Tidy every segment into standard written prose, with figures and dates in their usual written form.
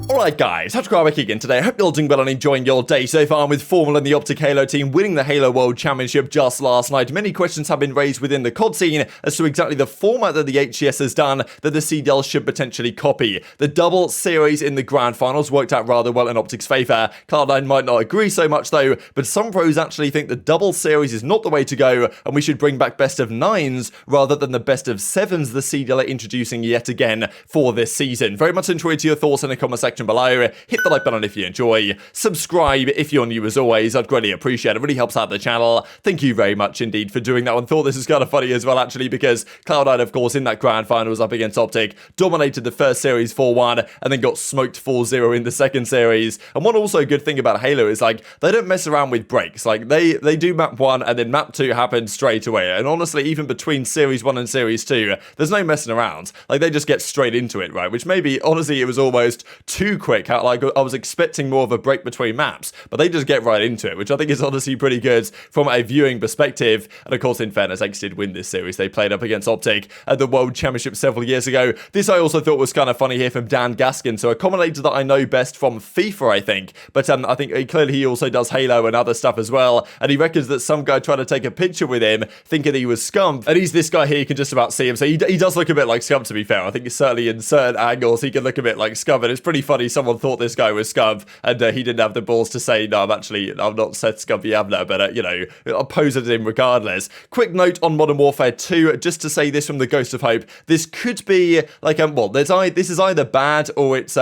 Alright guys, TacticalRab again today. I hope you're all doing well and enjoying your day so far with Formula and the OpTic Halo team winning the Halo World Championship just last night. Many questions have been raised within the COD scene as to exactly the format that the HCS has done that the CDL should potentially copy. The double series in the grand finals worked out rather well in OpTic's favour. Cloud9 might not agree so much though, but some pros actually think the double series is not the way to go and we should bring back best of 9s rather than the best of 7s the CDL are introducing yet again for this season. Very much enjoyed your thoughts in the comment section below. Hit the like button if you enjoy. Subscribe if you're new as always. I'd greatly appreciate it. It really helps out the channel. Thank you very much indeed for doing that one. Thought this was kind of funny as well actually because Cloud9 of course in that grand finals up against OpTic dominated the first series 4-1 and then got smoked 4-0 in the second series. And one also good thing about Halo is like they don't mess around with breaks. Like they do map 1 and then map 2 happens straight away. And honestly even between series 1 and series 2 there's no messing around. Like they just get straight into it, right? Which maybe honestly it was almost too quick. Like I was expecting more of a break between maps, but they just get right into it, which I think is honestly pretty good from a viewing perspective. And of course, in fairness, X did win this series. They played up against OpTic at the World Championship several years ago. This I also thought was kind of funny here from Dan Gaskin. So a commentator that I know best from FIFA, I think, but I think clearly he also does Halo and other stuff as well. And he reckons that some guy tried to take a picture with him, thinking that he was Scump. And he's this guy here. You can just about see him. So he does look a bit like Scump, to be fair. I think it's certainly in certain angles he can look a bit like Scump. And it's pretty funny. Someone thought this guy was Scump, and he didn't have the balls to say, no, I'm not Seth Scumpy Abner, but, I'll pose it in regardless. Quick note on Modern Warfare 2, just to say this from the Ghost of Hope, this could be, like, this is either bad, or it's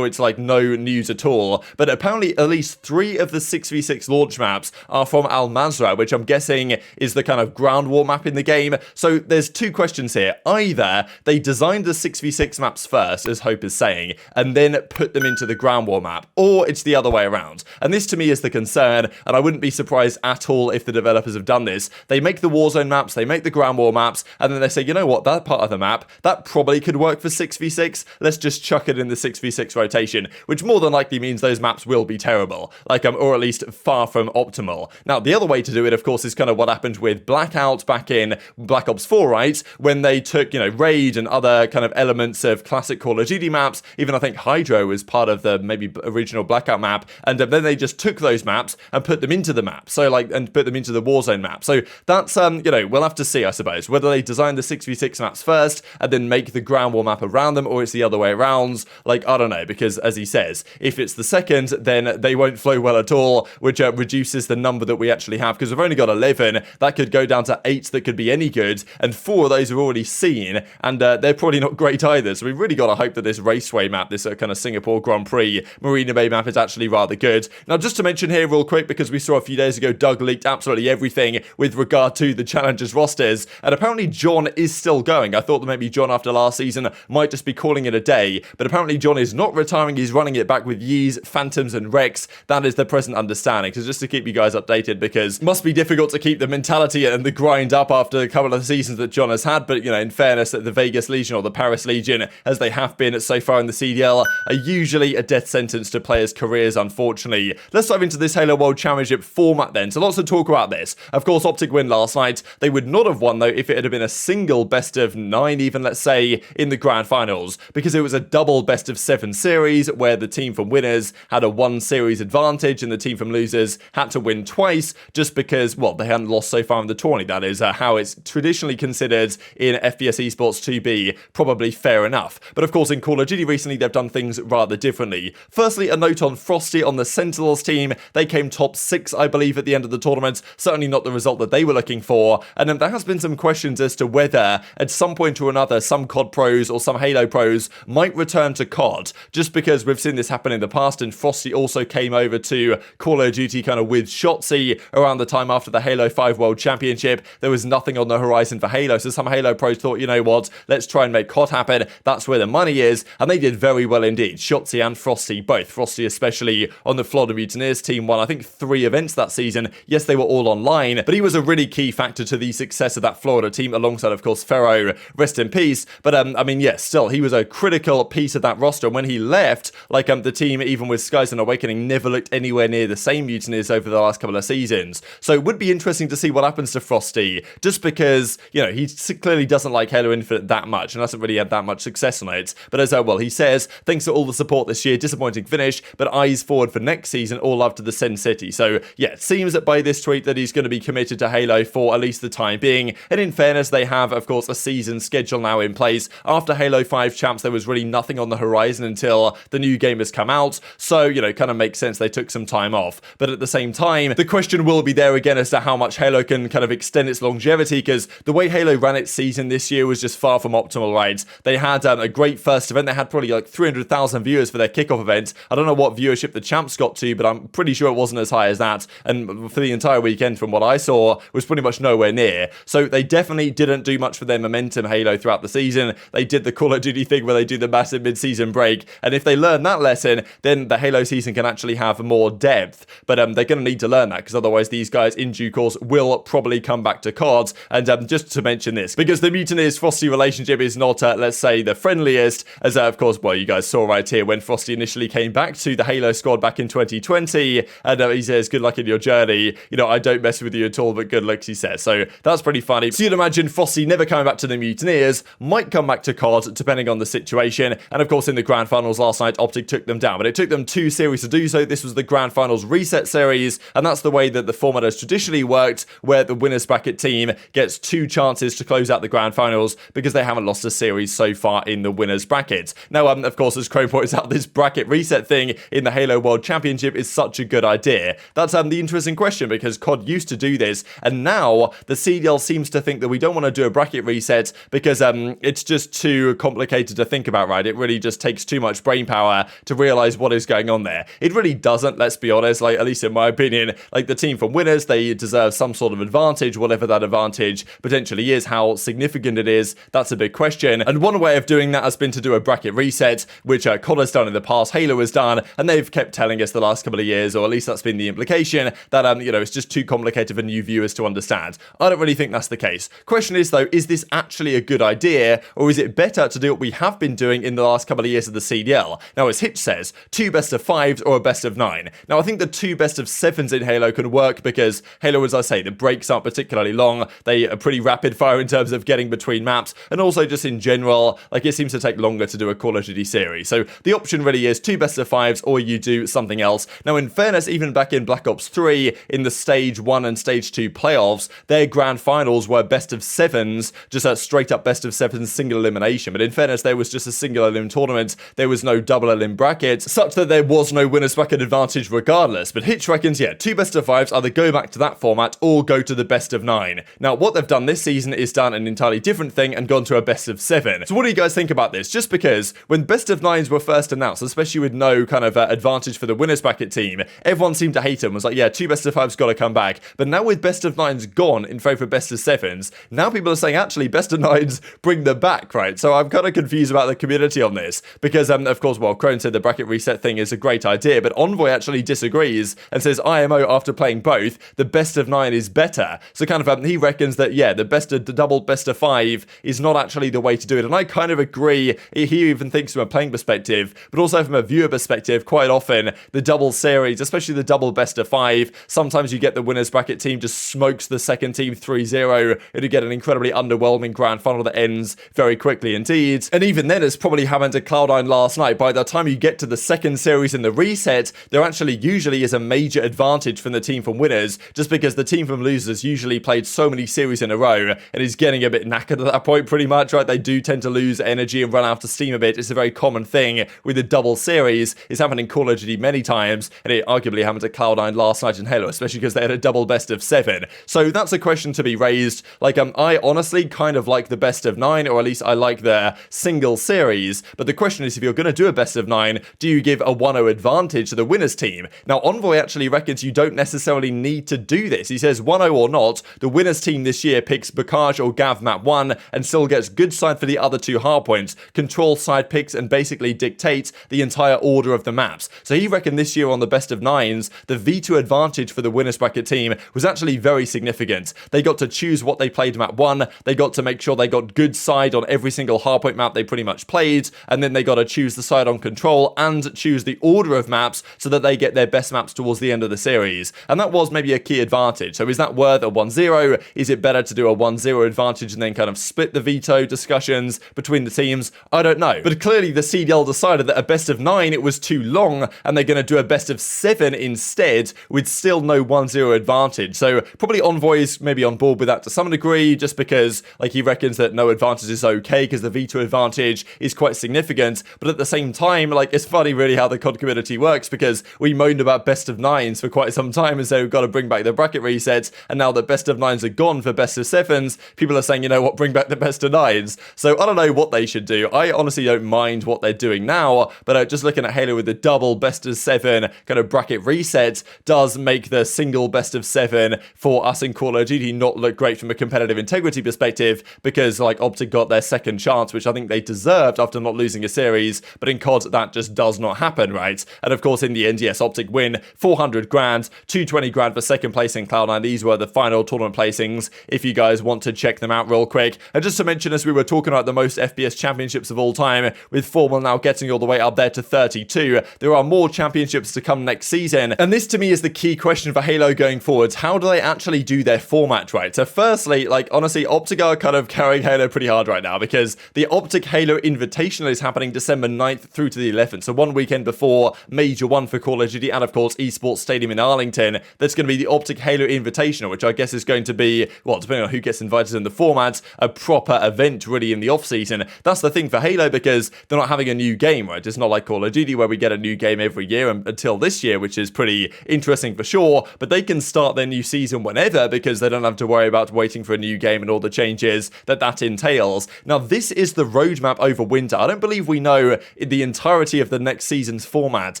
like, no news at all, but apparently at least 3 of the 6v6 launch maps are from Al Mazrah, which I'm guessing is the kind of ground war map in the game. So there's 2 questions here. Either they designed the 6v6 maps first, as Hope is saying, and then put them into the ground war map, or it's the other way around. And this to me is the concern, and I wouldn't be surprised at all if the developers have done this. They make the Warzone maps, they make the ground war maps, and then they say, you know what, that part of the map, that probably could work for 6v6, let's just chuck it in the 6v6 rotation, which more than likely means those maps will be terrible, or at least far from optimal. Now, the other way to do it, of course, is kind of what happened with Blackout back in Black Ops 4, right? When they took, Raid and other kind of elements of classic Call of Duty maps, even I think Hydro was part of the maybe original Blackout map, and then they just took those maps and put them into the map, and put them into the Warzone map. So that's, we'll have to see, I suppose, whether they design the 6v6 maps first and then make the ground war map around them, or it's the other way around. I don't know, because as he says, if it's the second, then they won't flow well at all, which reduces the number that we actually have, because we've only got 11, that could go down to 8 that could be any good, and 4 of those are already seen, and they're probably not great either. So we've really got to hope that this Raceway map, this kind of Singapore Grand Prix Marina Bay map is actually rather good. Now, just to mention here real quick, because we saw a few days ago Doug leaked absolutely everything with regard to the Challengers rosters, and apparently John is still going. I thought that maybe John after last season might just be calling it a day, but apparently John is not retiring. He's running it back with Yeez, Phantoms and Rex. That is the present understanding. So just to keep you guys updated, because it must be difficult to keep the mentality and the grind up after a couple of seasons that John has had, but in fairness, the Vegas Legion or the Paris Legion, as they have been so far in the CDL, are usually a death sentence to players' careers, unfortunately. Let's dive into this Halo World Championship format then. So lots to talk about this. Of course, OpTic win last night. They would not have won though if it had been a single best of 9, even let's say in the grand finals, because it was a double best of 7 series where the team from winners had a 1 series advantage and the team from losers had to win twice, just because, well, they hadn't lost so far in the tourney. That is how it's traditionally considered in FPS Esports to be probably fair enough. But of course, in Call of Duty recently, they've done things rather differently. Firstly, a note on Frosty on the Sentinels team. They came top 6, I believe, at the end of the tournament. Certainly not the result that they were looking for. And there has been some questions as to whether at some point or another, some COD pros or some Halo pros might return to COD, just because we've seen this happen in the past. And Frosty also came over to Call of Duty kind of with Shotzzy around the time after the Halo 5 World Championship. There was nothing on the horizon for Halo. So some Halo pros thought, you know what, let's try and make COD happen. That's where the money is. And they did very well indeed. Shotzzy and Frosty, both. Frosty especially on the Florida Mutineers team won, I think, 3 events that season. Yes, they were all online, but he was a really key factor to the success of that Florida team, alongside, of course, Ferro, rest in peace. But, yes, still, he was a critical piece of that roster. And when he left, the team, even with Skies and Awakening, never looked anywhere near the same Mutineers over the last couple of seasons. So it would be interesting to see what happens to Frosty, just because, he clearly doesn't like Halo Infinite that much and hasn't really had that much success on it. But as he says, thanks to all the support this year, disappointing finish, but eyes forward for next season, all love to the Sin City. So yeah, it seems that by this tweet that he's going to be committed to Halo for at least the time being. And in fairness, they have, of course, a season schedule now in place. After Halo 5 Champs, there was really nothing on the horizon until the new game has come out. So, you know, kind of makes sense they took some time off. But at the same time, the question will be there again as to how much Halo can kind of extend its longevity, because the way Halo ran its season this year was just far from optimal, right? They had a great first event. They had probably like 300,000 viewers for their kickoff event. I don't know what viewership the Champs got to, but I'm pretty sure it wasn't as high as that. And for the entire weekend, from what I saw, was pretty much nowhere near. So they definitely didn't do much for their momentum Halo throughout the season. They did the Call of Duty thing where they do the massive mid-season break. And if they learn that lesson, then the Halo season can actually have more depth. But they're going to need to learn that, because otherwise these guys in due course will probably come back to COD. And just to mention this, because the Mutineers Frosty relationship is not, let's say, the friendliest, as of course, well, you guys saw right here when Frosty initially came back to the Halo squad back in 2020, and he says, good luck in your journey. You know, I don't mess with you at all, but good luck, he says. So that's pretty funny. So you'd imagine Frosty never coming back to the Mutineers, might come back to COD, depending on the situation. And of course, in the Grand Finals last night, OpTic took them down, but it took them 2 series to do so. This was the Grand Finals reset series, and that's the way that the format has traditionally worked, where the winners bracket team gets 2 chances to close out the Grand Finals, because they haven't lost a series so far in the winners bracket. Now, of course, as Chrome points out, this bracket reset thing in the Halo World Championship is such a good idea. That's the interesting question, because COD used to do this, and now the CDL seems to think that we don't want to do a bracket reset because it's just too complicated to think about, right? It really just takes too much brain power to realize what is going on there. It really doesn't, let's be honest, like, at least in my opinion, like the team from winners, they deserve some sort of advantage, whatever that advantage potentially is. How significant it is, that's a big question. And one way of doing that has been to do a bracket reset, which COD has done in the past, Halo has done, and they've kept telling us the last couple of years, or at least that's been the implication, that you know, it's just too complicated for new viewers to understand. I don't really think that's the case. Question is though, is this actually a good idea, or is it better to do what we have been doing in the last couple of years of the CDL? Now, as Hitch says, 2 best of 5s or a best of 9. Now, I think the 2 best of 7s in Halo can work, because Halo, as I say, the breaks aren't particularly long. They are pretty rapid fire in terms of getting between maps, and also just in general, like, it seems to take longer to do a Call of Duty series. So the option really is 2 best of 5s, or you do something else. Now, in fairness, even back in Black Ops 3, in the Stage 1 and Stage 2 playoffs, their Grand Finals were best of 7s, just a straight up best of 7s single elimination. But in fairness, there was just a single elim tournament. There was no double elim brackets, such that there was no winner's bracket advantage regardless. But Hitch reckons, yeah, 2 best of 5s, either go back to that format or go to the best of 9. Now, what they've done this season is done an entirely different thing and gone to a best of 7. So what do you guys think about this? Just because when best of 9s were first announced, especially with no kind of advantage for the winners bracket team, everyone seemed to hate them. Was like, yeah, 2 best of 5s got to come back. But now with best of 9s gone in favour of best of 7s, now people are saying, actually, best of 9s bring them back, right? So I'm kind of confused about the community on this, because of course, well, Crone said the bracket reset thing is a great idea, but Envoy actually disagrees and says IMO, after playing both, the best of 9 is better. So kind of he reckons that, yeah, the double best of 5 is not actually the way to do it. And I kind of agree. He even thinks from a playing perspective, but also from a viewer perspective, quite often the double series, especially the double best of 5, sometimes you get the winners bracket team just smokes the second team 3-0, and you get an incredibly underwhelming grand final that ends very quickly indeed. And even then, it's probably happened to Cloud9 last night. By the time you get to the second series in the reset, there actually usually is a major advantage from the team from winners, just because the team from losers usually played so many series in a row and is getting a bit knackered at that point pretty much, right? They do tend to lose energy and run out of steam a bit. It's a very common thing with the double series. It's happened in Call of Duty many times, and it arguably happened to Cloud9 last night in Halo, especially because they had a double best of 7. So that's a question to be raised. Like, I honestly kind of like the best of 9, or at least I like the single series, but the question is, if you're going to do a best of 9, do you give a 1-0 advantage to the winners team? Now, Envoy actually reckons you don't necessarily need to do this. He says 1-0 or not, the winners team this year picks Bocage or Gav map 1 and still gets good side for the other 2 hardpoints, control side picks, and basically dictate the entire order of the maps. So he reckoned this year on the best of 9s, the V2 advantage for the winners bracket team was actually very significant. They got to choose what they played map 1, they got to make sure they got good side on every single hardpoint map they pretty much played, and then they got to choose the side on control and choose the order of maps so that they get their best maps towards the end of the series. And that was maybe a key advantage. So is that worth a 1-0? Is it better to do a 1-0 advantage and then kind of split the veto discussions between the teams? I don't know. But clearly the CDL decided decided that a best of 9 it was too long, and they're going to do a best of 7 instead, with still no 1-0 advantage. So probably Envoy is maybe on board with that to some degree, just because like he reckons that no advantage is okay because the veto advantage is quite significant. But at the same time, like, it's funny really how the COD community works, because we moaned about best of 9s for quite some time and so we've got to bring back the bracket resets, and now that best of 9s are gone for best of 7s, people are saying, you know what, bring back the best of 9s. So I don't know what they should do. I honestly don't mind what they're doing now, but just looking at Halo with the double best of 7 kind of bracket reset does make the single best of 7 for us in Call of Duty not look great from a competitive integrity perspective, because like OpTic got their second chance, which I think they deserved after not losing a series, but in COD that just does not happen, right? And of course in the end, yes, OpTic win 400 grand, 220 grand for second place in Cloud9. These were the final tournament placings if you guys want to check them out real quick. And just to mention, as we were talking about the most FPS championships of all time, with Formula now getting all the way up there to 32, there are more championships to come next season, and this to me is the key question for Halo going forwards. How do they actually do their format right? So firstly, like honestly, OpTic are kind of carrying Halo pretty hard right now, because the OpTic Halo Invitational is happening December 9th through to the 11th, so one weekend before Major 1 for Call of Duty, and of course Esports Stadium in Arlington. That's going to be the OpTic Halo Invitational, which I guess is going to be, well, depending on who gets invited in the format, a proper event really in the off-season. That's the thing for Halo, because they're not having a new game, right? It's not like Call of Duty where we get a new game every year until this year, which is pretty interesting for sure, but they can start their new season whenever, because they don't have to worry about waiting for a new game and all the changes that entails. Now, this is the roadmap over winter. I don't believe we know the entirety of the next season's format,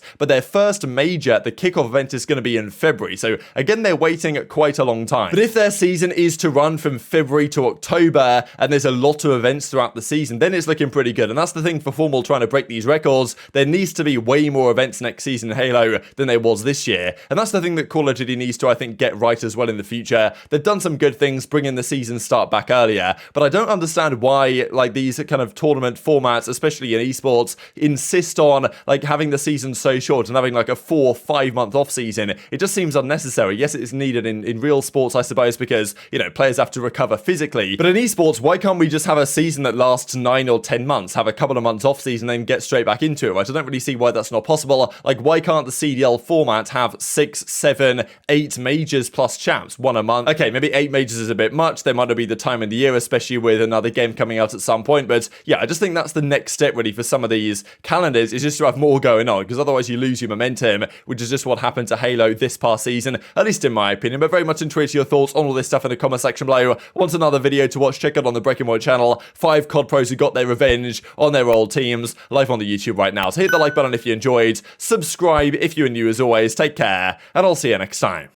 but their first major, the kickoff event, is going to be in February. So again, they're waiting quite a long time. But if their season is to run from February to October, and there's a lot of events throughout the season, then it's looking pretty good. And that's the thing for Formal trying to break these records. There needs to be way more events next season in Halo than there was this year. And that's the thing that Call of Duty needs to, I think, get right as well in the future. They've done some good things, bringing the season start back earlier, but I don't understand why like these kind of tournament formats, especially in esports, insist on like having the season so short and having like a 4 or 5 month off season. It just seems unnecessary. Yes, it is needed in real sports, I suppose, because, you know, players have to recover physically, but in esports, why can't we just have a season that lasts 9 or 10 months, have a couple of months off season, then get straight back into it, right? I don't really see why that's not possible. Like, why can't the CDL format have 6, 7, 8 majors plus champs, 1 a month? Okay, maybe 8 majors is a bit much. There might not be the time in the year, especially with another game coming out at some point, but yeah, I just think that's the next step really for some of these calendars, is just to have more going on, because otherwise you lose your momentum, which is just what happened to Halo this past season, at least in my opinion. But very much intrigued your thoughts on all this stuff in the comment section below. Want another video to watch? Check out on the Breaking Point channel, 5 COD pros who got their revenge on their old teams, live on the YouTube right now. So hit the like button if you enjoyed, subscribe if you're new as always, take care, and I'll see you next time.